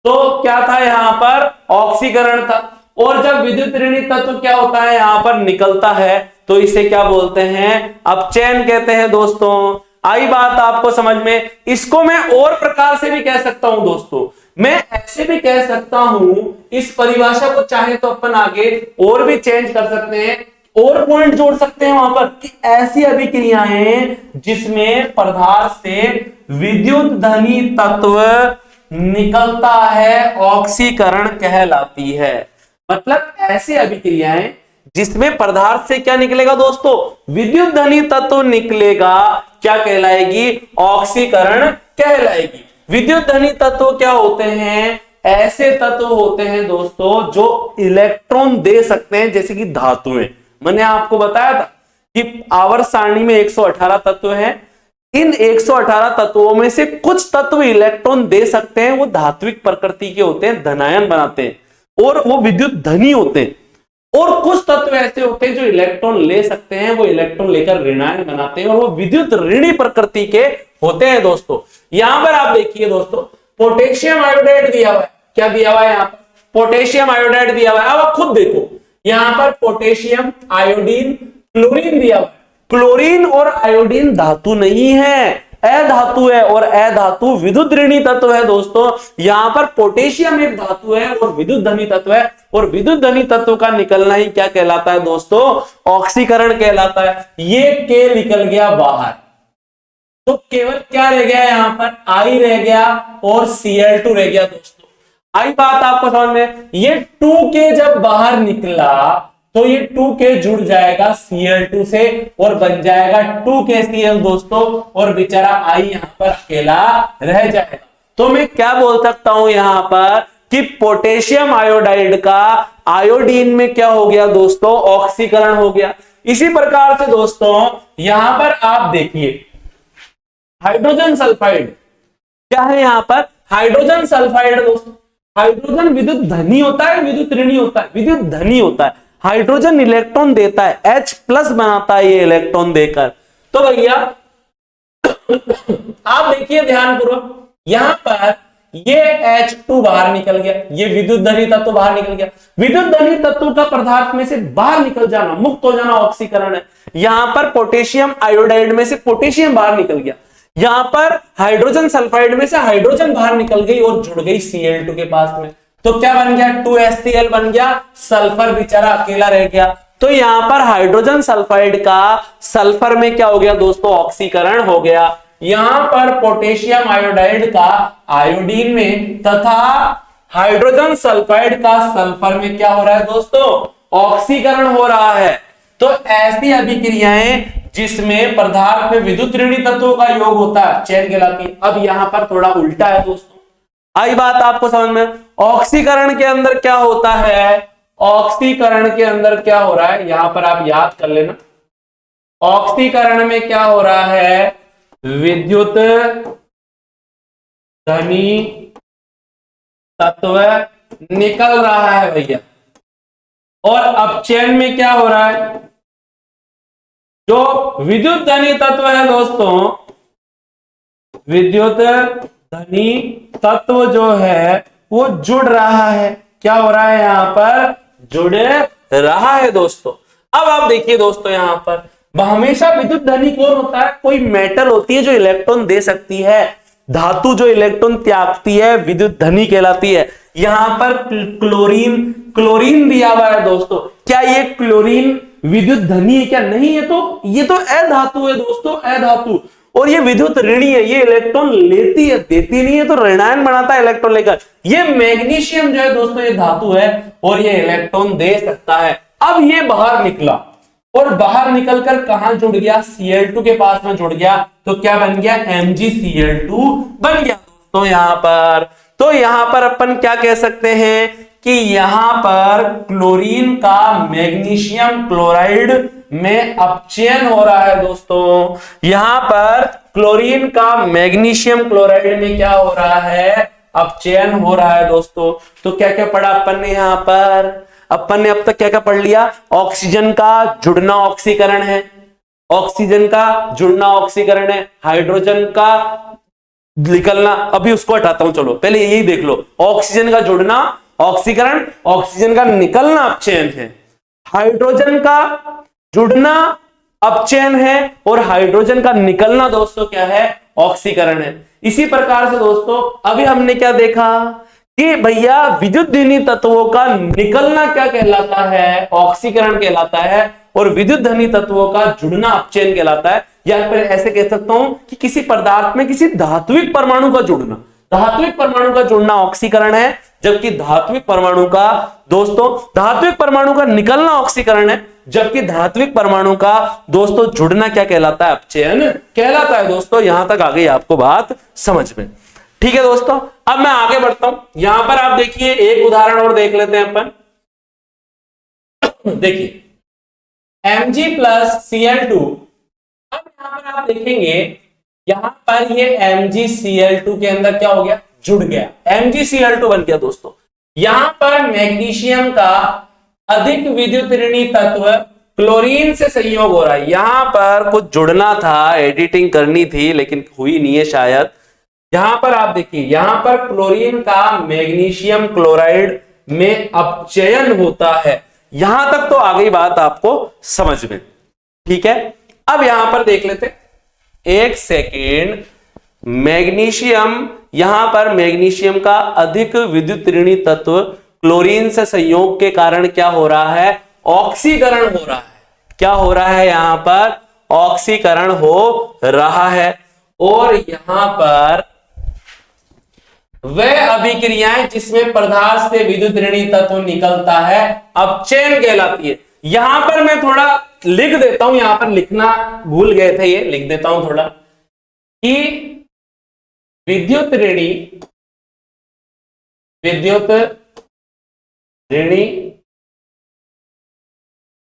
तो क्या था, यहां पर ऑक्सीकरण था, और जब विद्युत ऋणी तत्व क्या होता है, यहां पर निकलता है, तो इसे क्या बोलते हैं, अपचयन कहते हैं। दोस्तों आई बात आपको समझ में। इसको मैं और प्रकार से भी कह सकता हूं दोस्तों, मैं ऐसे भी कह सकता हूं, इस परिभाषा को चाहे तो अपन आगे और भी चेंज कर सकते हैं, और पॉइंट जोड़ सकते हैं वहां पर कि ऐसी अभिक्रियाएं जिसमें पदार्थ से विद्युत धनी तत्व निकलता है ऑक्सीकरण कहलाती है। मतलब ऐसी अभिक्रियाएं जिसमें पदार्थ से क्या निकलेगा दोस्तों, विद्युत धनी तत्व निकलेगा, क्या कहलाएगी, ऑक्सीकरण कहलाएगी। विद्युत धनी तत्व क्या होते हैं, ऐसे तत्व होते हैं दोस्तों जो इलेक्ट्रॉन दे सकते हैं, जैसे कि धातुएं। मैंने आपको बताया था कि आवर्त सारणी में 118 तत्व हैं, इन 118 तत्वों में से कुछ तत्व इलेक्ट्रॉन दे सकते हैं, वो धात्विक प्रकृति के होते हैं, धनायन बनाते हैं और वो विद्युत धनी होते हैं, और कुछ तत्व ऐसे होते हैं जो इलेक्ट्रॉन ले सकते हैं, वो इलेक्ट्रॉन लेकर ऋणायन बनाते हैं और वो विद्युत ऋणी प्रकृति के होते हैं। दोस्तों यहां पर आप देखिए दोस्तों, पोटेशियम आयोडाइड दिया हुआ है, क्या दिया हुआ है यहाँ पर, पोटेशियम आयोडाइड दिया हुआ है। अब आप खुद देखो यहां पर पोटेशियम, आयोडीन, क्लोरीन दिया हुआ है। क्लोरीन और आयोडीन धातु नहीं है, अधातु है, और अधातु विद्युत ऋणी तत्व है। दोस्तों यहां पर पोटेशियम एक धातु है और विद्युत धनी तत्व है, और विद्युत धनी तत्व का निकलना ही क्या कहलाता है दोस्तों, ऑक्सीकरण कहलाता है। ये के निकल गया बाहर, तो केवल क्या रह गया यहां पर, आई रह गया और Cl2 रह गया। दोस्तों आई बात आपको समझ में, ये 2K जब बाहर निकला तो ये 2K जुड़ जाएगा Cl2 से और बन जाएगा 2KCl दोस्तों, और बेचारा आई यहां पर अकेला रह जाएगा। तो मैं क्या बोल सकता हूं यहां पर कि पोटेशियम आयोडाइड का आयोडीन में क्या हो गया दोस्तों, ऑक्सीकरण हो गया। इसी प्रकार से दोस्तों यहां पर आप देखिए हाइड्रोजन सल्फाइड, क्या है यहां पर, हाइड्रोजन सल्फाइड। दोस्तों हाइड्रोजन विद्युत धनी होता है, विद्युत ऋणी होता है, विद्युत धनी होता है। हाइड्रोजन इलेक्ट्रॉन देता है, H प्लस बनाता है ये इलेक्ट्रॉन देकर। तो भैया आप देखिए ध्यानपूर्वक, यहां पर ये H2 बाहर निकल गया, ये विद्युत धनी तत्व बाहर निकल गया। विद्युत धनी तत्व का पदार्थ में से बाहर निकल जाना, मुक्त हो जाना ऑक्सीकरण है। यहां पर पोटेशियम आयोडाइड में से पोटेशियम बाहर निकल गया, यहां पर हाइड्रोजन सल्फाइड में से हाइड्रोजन बाहर निकल गई और जुड़ गई Cl2 के पास में। तो क्या बन गया, 2HCl बन गया, सल्फर बेचारा अकेला रह गया। तो यहां पर हाइड्रोजन सल्फाइड का सल्फर में क्या हो गया दोस्तों, ऑक्सीकरण हो गया। यहां पर पोटेशियम आयोडाइड का आयोडीन में तथा हाइड्रोजन सल्फाइड का सल्फर में क्या हो रहा है दोस्तों, ऑक्सीकरण हो रहा है। तो ऐसी अभिक्रियाएं जिसमें पदार्थ में विद्युत ऋणी तत्वों का योग होता है चयन कहलाती है। अब यहां पर थोड़ा उल्टा है दोस्तों, आई बात आपको समझ में। ऑक्सीकरण के अंदर क्या होता है, ऑक्सीकरण के अंदर क्या हो रहा है, यहां पर आप याद कर लेना। ऑक्सीकरण में क्या हो रहा है, विद्युत धनी तत्व निकल रहा है भैया, और अपचयन में क्या हो रहा है, जो विद्युत धनी तत्व है दोस्तों, विद्युत धनी तत्व जो है वो जुड़ रहा है। क्या हो रहा है यहां पर, जुड़ रहा है दोस्तों। अब आप देखिए दोस्तों, यहां पर हमेशा विद्युत धनी कौन होता है, कोई मेटल होती है जो इलेक्ट्रॉन दे सकती है, धातु जो इलेक्ट्रॉन त्यागती है विद्युत धनी कहलाती है। यहां पर क्लोरीन, क्लोरीन दिया हुआ है दोस्तों, क्या ये क्लोरीन विद्युत धनी है क्या, नहीं है। तो ये तो अधातु है दोस्तों, अधातु, और ये विद्युत ऋणी है, ये इलेक्ट्रॉन लेती है, देती नहीं है, तो ऋणायन बनाता है इलेक्ट्रॉन लेकर। ये मैग्नीशियम जो है दोस्तों ये धातु है और ये इलेक्ट्रॉन दे सकता है। अब ये बाहर निकला और बाहर निकलकर कहां जुड़ गया, Cl2 के पास में जुड़ गया, तो क्या बन गया, MgCl2 बन गया दोस्तों यहां पर। तो यहां पर अपन क्या कह सकते हैं कि यहां पर क्लोरीन का मैग्नीशियम क्लोराइड में अपचयन हो रहा है दोस्तों। यहां पर क्लोरीन का मैग्नीशियम क्लोराइड में क्या हो रहा है, अपचयन हो रहा है दोस्तों। तो क्या क्या पढ़ा अपन ने यहां पर, अपन ने अब तक क्या क्या पढ़ लिया, ऑक्सीजन का जुड़ना ऑक्सीकरण है, ऑक्सीजन का जुड़ना ऑक्सीकरण है, हाइड्रोजन का निकलना, अभी उसको हटाता हूं, चलो पहले यही देख लो। ऑक्सीजन का जुड़ना ऑक्सीकरण, ऑक्सीजन का निकलना अपचयन है, हाइड्रोजन का जुड़ना अपचयन है और हाइड्रोजन का निकलना दोस्तों क्या है, ऑक्सीकरण है। इसी प्रकार से दोस्तों अभी हमने क्या देखा कि भैया विद्युत धनी तत्वों का निकलना क्या कहलाता है, ऑक्सीकरण कहलाता है, और विद्युत धनी तत्वों का जुड़ना अपचयन कहलाता है। या फिर ऐसे कह सकता हूं कि किसी पदार्थ में किसी धात्विक परमाणु का जुड़ना, धात्विक परमाणु का जुड़ना ऑक्सीकरण है, जबकि धात्विक परमाणु का दोस्तों, धात्विक परमाणु का निकलना ऑक्सीकरण है, जबकि धात्विक परमाणु का दोस्तों जुड़ना क्या कहलाता है, अपचयन कहलाता है। दोस्तों यहां तक आ गई आपको बात समझ में, ठीक है दोस्तों। अब मैं आगे बढ़ता हूं, यहां पर आप देखिए एक उदाहरण और देख लेते हैं अपन। देखिए Mg प्लस Cl2, अब यहां पर आप देखेंगे यहां पर ये MgCl2 के अंदर क्या हो गया, जुड़ गया, MgCl2 बन गया दोस्तों। यहां पर मैग्नीशियम का अधिक विद्युत ऋणी तत्व क्लोरीन से संयोग हो रहा है। यहां पर कुछ जुड़ना था, एडिटिंग करनी थी लेकिन हुई नहीं है शायद। यहां पर आप देखिए, यहां पर क्लोरीन का मैग्नीशियम क्लोराइड में अपचयन होता है। यहां तक तो आ गई बात आपको समझ में, ठीक है। अब यहां पर देख लेते, एक सेकेंड। मैग्नीशियम, यहां पर मैग्नीशियम का अधिक विद्युत ऋणी तत्व क्लोरीन से संयोग के कारण क्या हो रहा है, ऑक्सीकरण हो रहा है। क्या हो रहा है, यहां पर ऑक्सीकरण हो रहा है। और यहां पर वह अभिक्रियाएं जिसमें पदार्थ से विद्युत ऋणी तत्व निकलता है अपचयन कहलाती है। यहां पर मैं थोड़ा लिख देता हूं, यहां पर लिखना भूल गए थे, ये लिख देता हूं थोड़ा, कि विद्युत ऋणी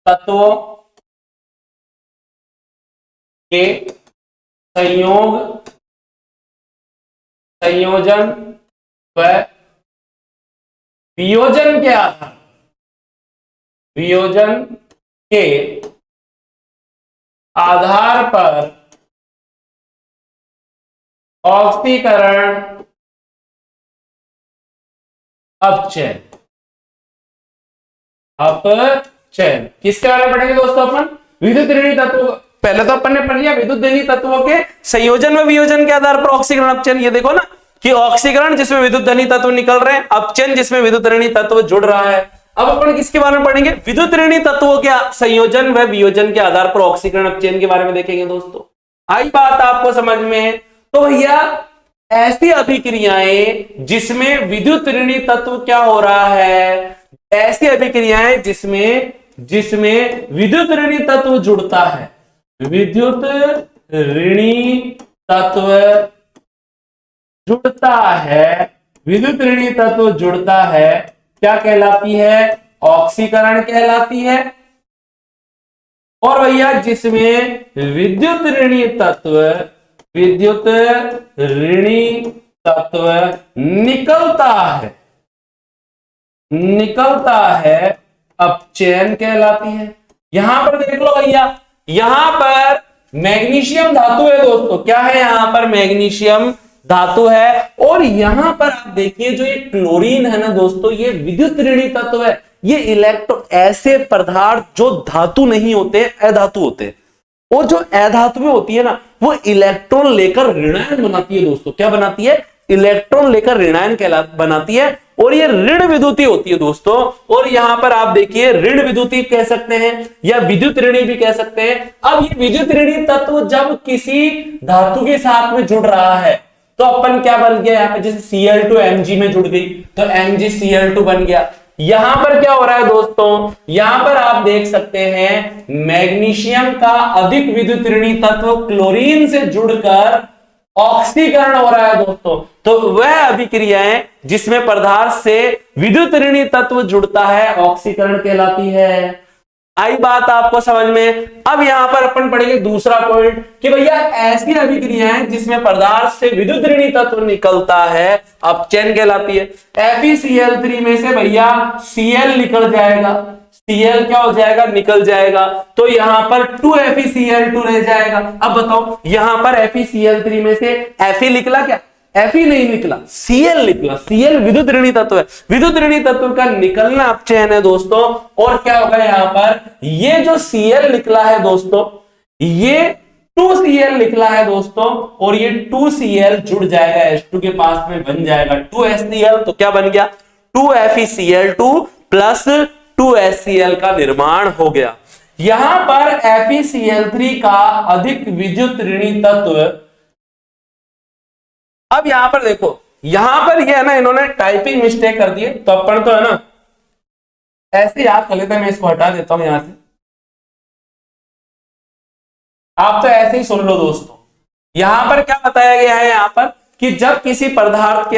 तत्वों के संयोजन व वियोजन के आधार पर ऑक्सीकरण अपचयन किसके बारे में पढ़ेंगे दोस्तों अपन, विद्युत ऋणी तत्वों। पहले तो अपन ने पढ़ लिया विद्युत ऋणी तत्वों के संयोजन व वियोजन के आधार पर ऑक्सीकरण अपचयन। ये देखो ना कि ऑक्सीकरण जिसमें विद्युत ऋणी तत्व निकल रहे हैं, अपचयन जिसमें विद्युत ऋणी तत्व जुड़ रहा है। अब अपन किसके बारे में पढ़ेंगे, विद्युत ऋणी तत्वों के संयोजन व वियोजन के आधार पर ऑक्सीकरण अपचयन के बारे में देखेंगे दोस्तों। आई बात आपको समझ में। तो भैया ऐसी अभिक्रियाएं जिसमें विद्युत ऋणी तत्व क्या हो रहा है, ऐसी अभिक्रियाएं जिसमें विद्युत ऋणी तत्व जुड़ता है, विद्युत ऋणी तत्व जुड़ता है, क्या कहलाती है, ऑक्सीकरण कहलाती है। और भैया जिसमें विद्युत ऋणी तत्व निकलता है अपचयन कहलाती है। यहां पर देख लो भैया, यहां पर मैग्नीशियम धातु है दोस्तों। क्या है, यहां पर मैग्नीशियम धातु है। और यहां पर आप देखिए जो ये क्लोरीन है ना दोस्तों, ये विद्युत ऋणी तत्व है। ये इलेक्ट्रो, ऐसे पदार्थ जो धातु नहीं होते, अधातु होते हैं, और जो अधातु होती है ना, वो इलेक्ट्रॉन लेकर ऋणायन बनाती है दोस्तों। क्या बनाती है, इलेक्ट्रॉन लेकर ऋणायन बनाती है। और ये ऋण विद्युती होती है दोस्तों। और यहां पर आप देखिए ऋण विद्युती कह सकते हैं या विद्युत ऋणी भी कह सकते हैं। अब ये विद्युत ऋणी तत्व जब किसी धातु के साथ में जुड़ रहा है तो अपन क्या बन गया, यहाँ पे जैसे Cl2 Mg में जुड़ गई तो MgCl2 बन गया। यहां पर क्या हो रहा है दोस्तों, यहां पर आप देख सकते हैं मैग्नीशियम का अधिक विद्युत ऋणी तत्व क्लोरीन से जुड़कर ऑक्सीकरण हो रहा है दोस्तों। तो वह अभिक्रियाएं जिसमें पदार्थ से विद्युत ऋणी तत्व जुड़ता है ऑक्सीकरण कहलाती है। आई बात आपको समझ में। अब यहां पर अपन पढ़ेंगे दूसरा पॉइंट कि भैया ऐसी अभिक्रियाएं जिसमें पदार्थ से विद्युत ऋणी तत्व निकलता है अपचयन कहलाती है। FeCl3 में से भैया Cl निकल जाएगा, Cl क्या हो जाएगा, निकल जाएगा। तो यहां पर 2FeCl2 रह जाएगा। अब बताओ यहां पर FeCl3 में से Fe निकला क्या, Fe नहीं निकला, Cl निकला। Cl विद्युत ऋणी तत्व है, विद्युत ऋणी तत्व का निकलना अपचयन है दोस्तों। और क्या होगा यहां पर, ये जो Cl निकला है दोस्तों, ये 2Cl निकला है दोस्तों, और ये 2Cl जुड़ जाएगा H2 के पास में, बन जाएगा 2HCl। तो क्या बन गया, 2FeCl2 प्लस 2HCl का निर्माण हो गया। यहां पर FeCl3 का अधिक विद्युत ऋणी तत्व। अब यहां पर देखो, यहां पर ये है ना, इन्होंने टाइपिंग मिस्टेक कर दी है, तो अपन तो है ना ऐसे याद कर लेते हैं। मैं इसको हटा देता हूं यहां से, आप तो ऐसे ही सुन लो दोस्तों। यहां पर क्या बताया गया है, यहां पर कि जब किसी पदार्थ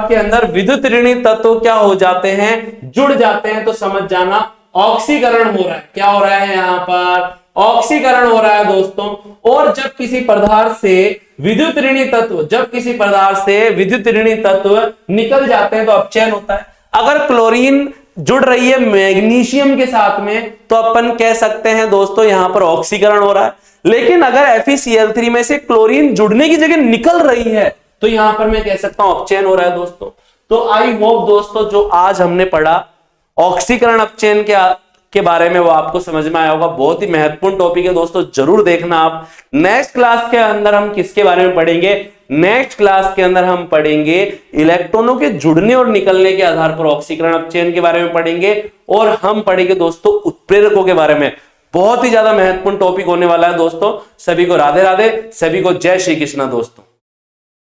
के अंदर विद्युत ऋणी तत्व क्या हो जाते हैं, जुड़ जाते हैं, तो समझ जाना ऑक्सीकरण हो रहा है। क्या हो रहा है, यहां पर ऑक्सीकरण हो रहा है दोस्तों। और जब किसी पदार्थ से विद्युत ऋणी तत्व निकल जाते हैं तो अपचयन होता है। अगर क्लोरीन जुड़ रही है मैग्नीशियम के साथ में तो अपन कह सकते हैं दोस्तों यहां पर ऑक्सीकरण हो रहा है। लेकिन अगर FeCl3 में से क्लोरीन जुड़ने की जगह निकल रही है तो यहां पर मैं कह सकता हूं अपचयन हो रहा है दोस्तों। तो आई होप दोस्तों जो आज हमने पढ़ा ऑक्सीकरण अपचयन के बारे में वो आपको समझ में आया होगा। बहुत ही महत्वपूर्ण टॉपिक है दोस्तों, जरूर देखना आप। नेक्स्ट क्लास के अंदर हम किसके बारे में पढ़ेंगे? नेक्स्ट क्लास के अंदर हम पढ़ेंगे इलेक्ट्रॉनों के जुड़ने और निकलने के आधार पर ऑक्सीकरण अपचयन के बारे में पढ़ेंगे। और हम पढ़ेंगे दोस्तों उत्प्रेरकों के बारे में। बहुत ही ज्यादा महत्वपूर्ण टॉपिक होने वाला है दोस्तों। सभी को राधे राधे, सभी को जय श्री कृष्ण दोस्तों।